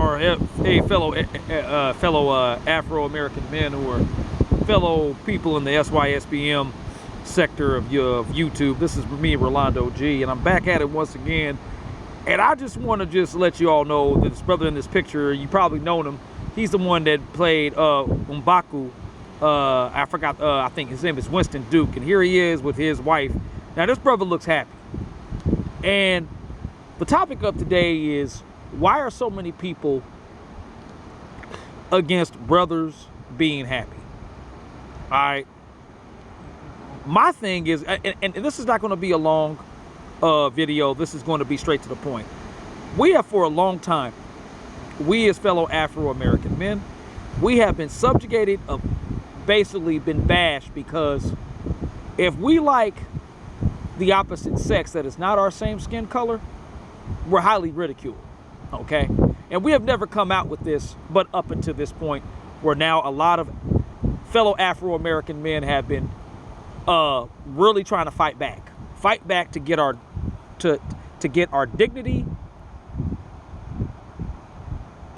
or fellow Afro-American men who are fellow people in the SYSBM sector of YouTube. This is me, Rolando G, and I'm back at it once again. And I just want to just let you all know that this brother in this picture, you probably known him. He's the one that played M'Baku. I forgot, I think his name is Winston Duke. And here he is with his wife. Now, this brother looks happy. And the topic of today is, why are so many people against brothers being happy? All right. My thing is, and this is not going to be a long video. This is going to be straight to the point. We have for a long time, we as fellow Afro-American men, we have been subjugated, basically been bashed, because if we like the opposite sex that is not our same skin color, we're highly ridiculed, okay? And we have never come out with this, but up until this point, where now a lot of fellow Afro-American men have been really trying to fight back to get our get our dignity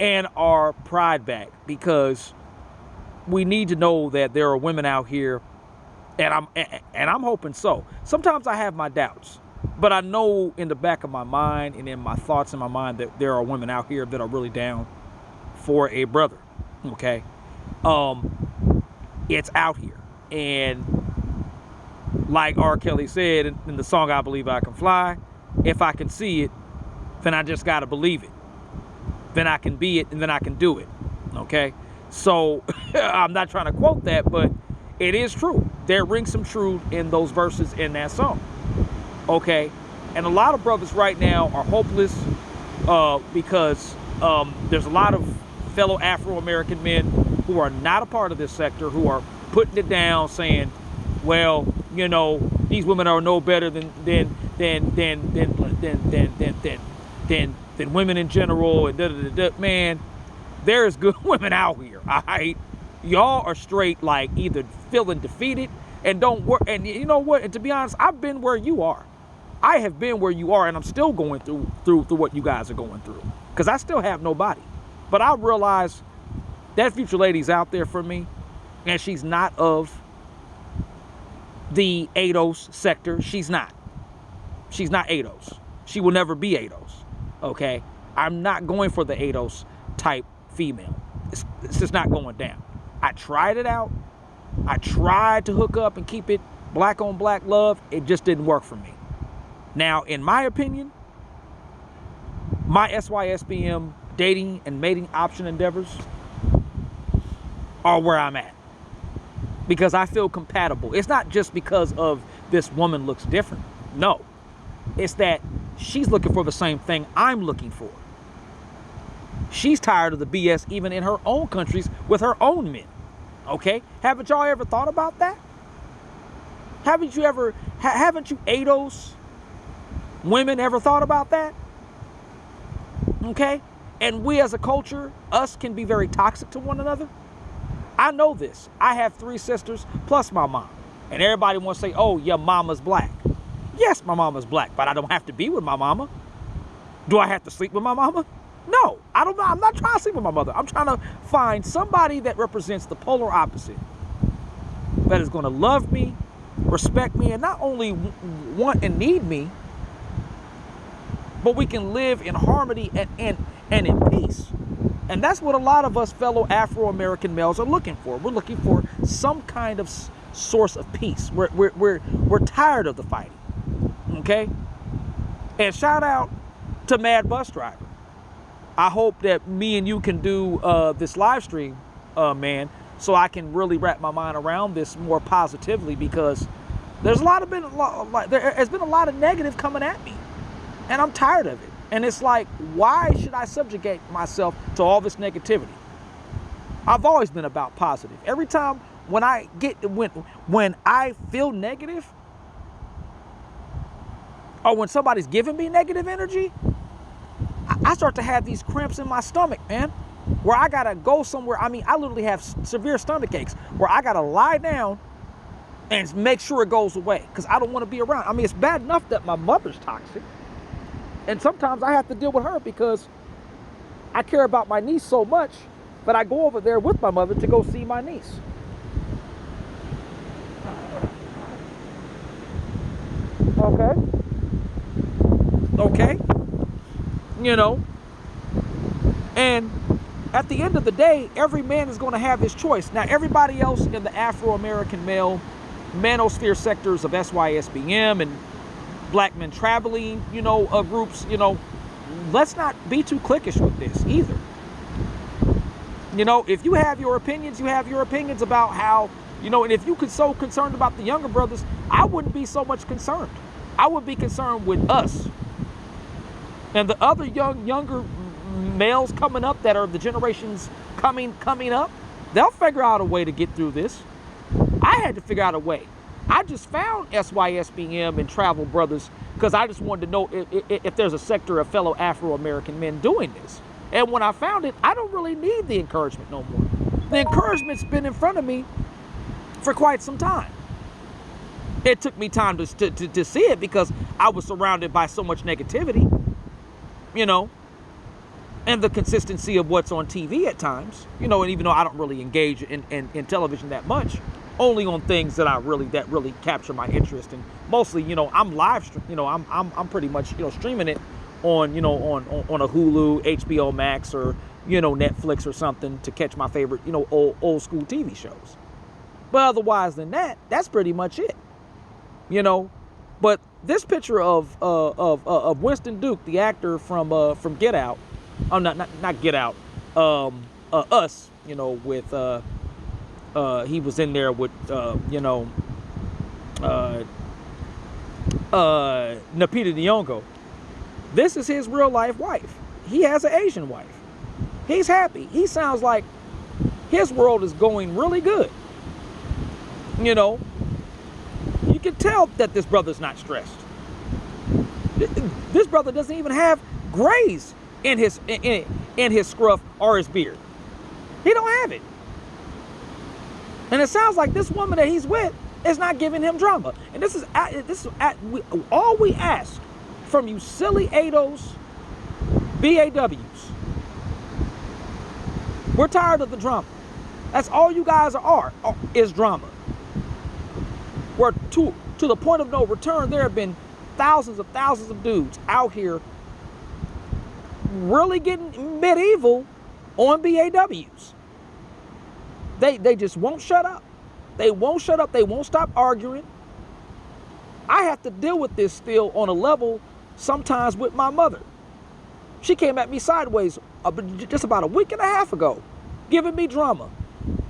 and our pride back, because we need to know that there are women out here, and I'm hoping so. Sometimes I have my doubts, but I know in the back of my mind and in my thoughts in my mind that there are women out here that are really down for a brother. Okay, it's out here, and like R. Kelly said in the song "I Believe I Can Fly," if I can see it, then I just gotta believe it. Then I can be it, and then I can do it. Okay, so I'm not trying to quote that, but it is true. There rings some truth in those verses in that song. Okay, and a lot of brothers right now are hopeless because there's a lot of fellow Afro-American men who are not a part of this sector, who are putting it down, saying, well, you know, these women are no better than women in general, and man, there's good women out here. All right, y'all are straight like either feeling defeated and don't work. And you know what? And to be honest, I've been where you are. I have been where you are, and I'm still going through what you guys are going through, because I still have nobody. But I realize that future lady's out there for me, and she's not of the ADOS sector. She's not ADOS. She will never be ADOS. Okay, I'm not going for the ADOS type female. It's just not going down. I tried it out. I tried to hook up and keep it black on black love. It just didn't work for me. Now, in my opinion, my SYSBM dating and mating option endeavors are where I'm at, because I feel compatible. It's not just because of this woman looks different. No, it's that she's looking for the same thing I'm looking for. She's tired of the BS even in her own countries with her own men. Okay? Haven't y'all ever thought about that? Haven't you ADOS women ever thought about that? Okay? And we as a culture, us can be very toxic to one another. I know this. I have 3 sisters plus my mom. And everybody wants to say, oh, your mama's black. Yes, my mama's black, but I don't have to be with my mama. Do I have to sleep with my mama? No, I don't know. I'm not trying to sleep with my mother. I'm trying to find somebody that represents the polar opposite, that is going to love me, respect me, and not only want and need me, but we can live in harmony and in peace. And that's what a lot of us fellow Afro-American males are looking for. We're looking for some kind of source of peace. We're tired of the fighting. Okay? And shout out to Mad Bus Driver. I hope that me and you can do this live stream, man, so I can really wrap my mind around this more positively, because there has been a lot of negative coming at me, and I'm tired of it. And it's like, why should I subjugate myself to all this negativity? I've always been about positive. Every time when I feel negative, or when somebody's giving me negative energy, I start to have these cramps in my stomach, man, where I gotta go somewhere. I mean, I literally have severe stomach aches where I gotta lie down and make sure it goes away, because I don't want to be around. I mean, it's bad enough that my mother's toxic, and sometimes I have to deal with her because I care about my niece so much that I go over there with my mother to go see my niece. Okay? Okay? You know? And at the end of the day, every man is going to have his choice. Now, everybody else in the Afro-American male manosphere sectors of SYSBM and black men traveling, groups, let's not be too cliquish with this either. If you have your opinions, you have your opinions about how, and if you could so concerned about the younger brothers, I wouldn't be so much concerned. I would be concerned with us. And the other younger males coming up that are the generations coming up, they'll figure out a way to get through this. I had to figure out a way. I just found SYSBM and Travel Brothers because I just wanted to know if there's a sector of fellow Afro-American men doing this. And when I found it, I don't really need the encouragement no more. The encouragement's been in front of me for quite some time. It took me time to see it because I was surrounded by so much negativity, and the consistency of what's on TV at times, and even though I don't really engage in television that much, only on things that really capture my interest, and mostly, I'm live stream, I'm pretty much, streaming it on, on a Hulu, HBO Max, or, Netflix or something to catch my favorite, old school TV shows. But otherwise than that, that's pretty much it, But this picture of Winston Duke, the actor from Get Out, not Get Out, Us, with he was in there with Lupita Nyong'o. This is his real life wife. He has an Asian wife. He's happy. He sounds like his world is going really good. You can tell that this brother's not stressed. This brother doesn't even have grays in his scruff or his beard. He don't have it. And it sounds like this woman that he's with is not giving him drama. And this is all we ask from you silly ADOS, BAWs. We're tired of the drama. That's all you guys are is drama. Where to the point of no return, there have been thousands of dudes out here really getting medieval on BAWs. They just won't shut up. They won't shut up. They won't stop arguing. I have to deal with this still on a level sometimes with my mother. She came at me sideways just about a week and a half ago, giving me drama.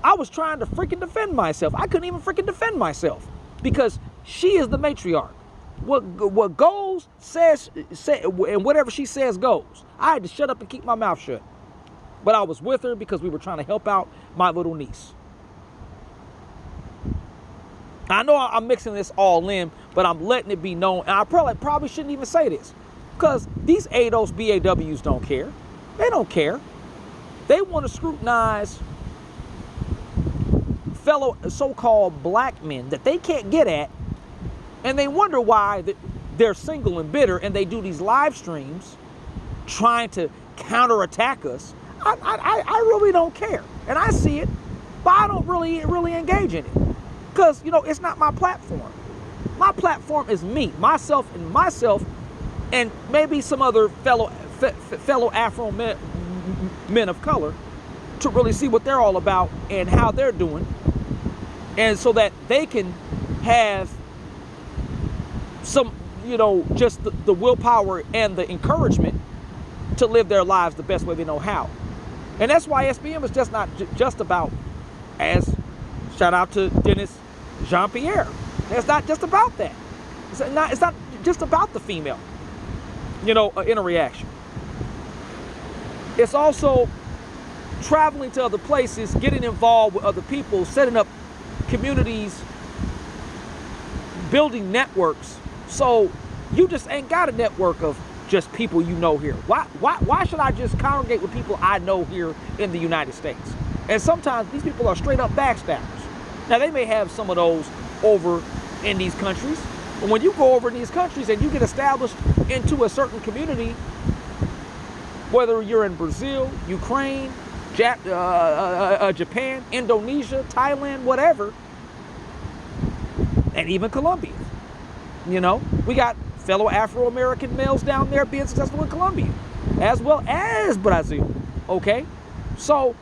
I was trying to freaking defend myself. I couldn't even freaking defend myself because she is the matriarch. What goes, says, and whatever she says goes. I had to shut up and keep my mouth shut. But I was with her because we were trying to help out my little niece. I know I'm mixing this all in, but I'm letting it be known. And I probably shouldn't even say this because these ADOS, BAWs don't care. They don't care. They want to scrutinize fellow so-called black men that they can't get at. And they wonder why they're single and bitter and they do these live streams trying to counterattack us. I really don't care. And I see it, but I don't really engage in it. Because, it's not my platform. My platform is me, myself, and maybe some other fellow Afro men of color to really see what they're all about and how they're doing. And so that they can have some, just the willpower and the encouragement to live their lives the best way they know how. And that's why SBM is just not just about, as shout out to Dennis Jean-Pierre. It's not just about that. It's not just about the female, interaction. It's also traveling to other places, getting involved with other people, setting up communities, building networks. So you just ain't got a network of just people here. Why should I just congregate with people I know here in the United States? And sometimes these people are straight up backstabbers. Now they may have some of those over in these countries, but when you go over in these countries and you get established into a certain community, Whether you're in Brazil, Ukraine, Japan, Indonesia, Thailand, whatever, and even Colombia. You know, we got fellow Afro-American males down there being successful in Colombia, as well as Brazil, okay? So,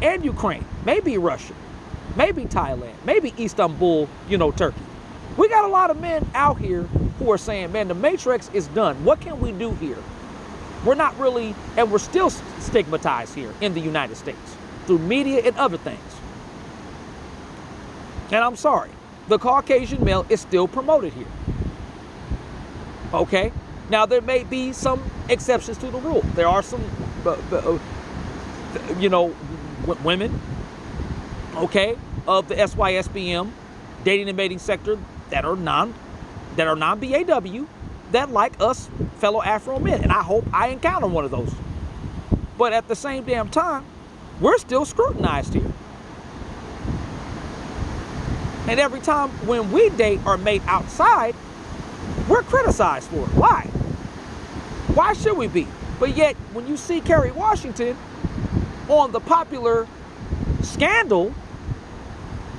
and Ukraine, maybe Russia, maybe Thailand, maybe Istanbul, you know, Turkey. We got a lot of men out here who are saying, man, the matrix is done. What can we do here? We're not really, and we're still stigmatized here in the United States through media and other things. And I'm sorry, the Caucasian male is still promoted here. Okay? Now, there may be some exceptions to the rule. There are some, you know, women, okay, of the SYSBM, dating and mating sector that are non-BAW, that like us fellow Afro men. And I hope I encounter one of those. But at the same damn time, we're still scrutinized here. And every time when we date or mate outside, we're criticized for it. Why? Why should we be? But yet, when you see Kerry Washington on the popular Scandal,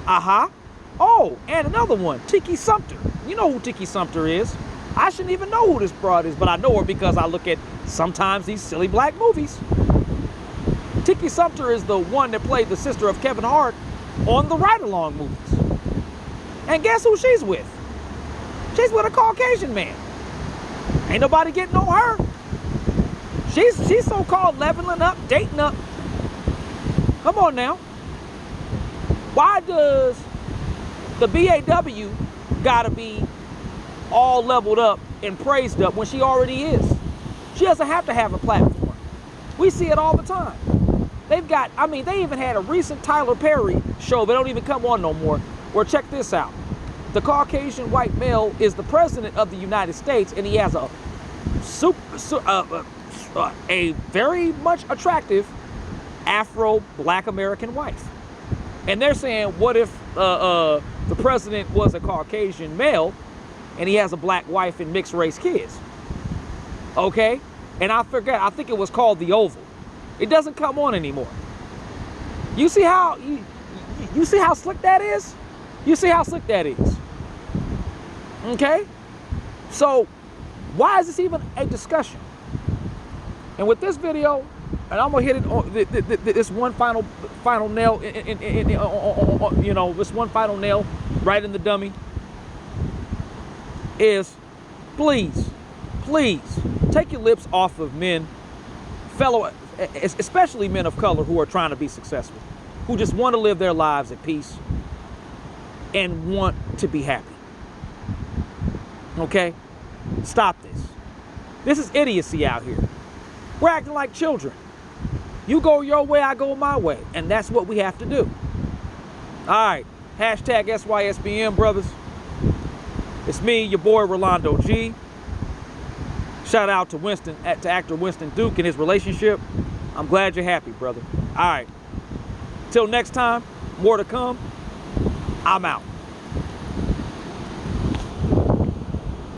oh, and another one, Tiki Sumter. You know who Tiki Sumter is. I shouldn't even know who this broad is, but I know her because I look at sometimes these silly black movies. Tiki Sumter is the one that played the sister of Kevin Hart on the Ride Along movies. And guess who she's with? She's with a Caucasian man. Ain't nobody getting on her. She's so-called leveling up, dating up. Come on now. Why does the BAW gotta be all leveled up and praised up when she already is? She doesn't have to have a platform. We see it all the time. They've got, I mean, they even had a recent Tyler Perry show that don't even come on no more. Where check this out. The Caucasian white male is the president of the United States, and he has a very much attractive Afro black American wife. And they're saying, what if the president was a Caucasian male and he has a black wife and mixed race kids? Okay? And I forget, I think it was called The Oval. It doesn't come on anymore. You see how you see how slick that is? You see how slick that is? Okay? So why is this even a discussion? And with this video, and I'm gonna hit it on this one final nail, you know, this one final nail right in the dummy is, please take your lips off of men, especially men of color who are trying to be successful, who just want to live their lives at peace and want to be happy. Okay? Stop this. This is idiocy out here. We're acting like children. You go your way, I go my way. And that's what we have to do. All right. Hashtag SYSBM, brothers. It's me, your boy, Rolando G. Shout out to actor Winston Duke and his relationship. I'm glad you're happy, brother. All right. Till next time, more to come. I'm out.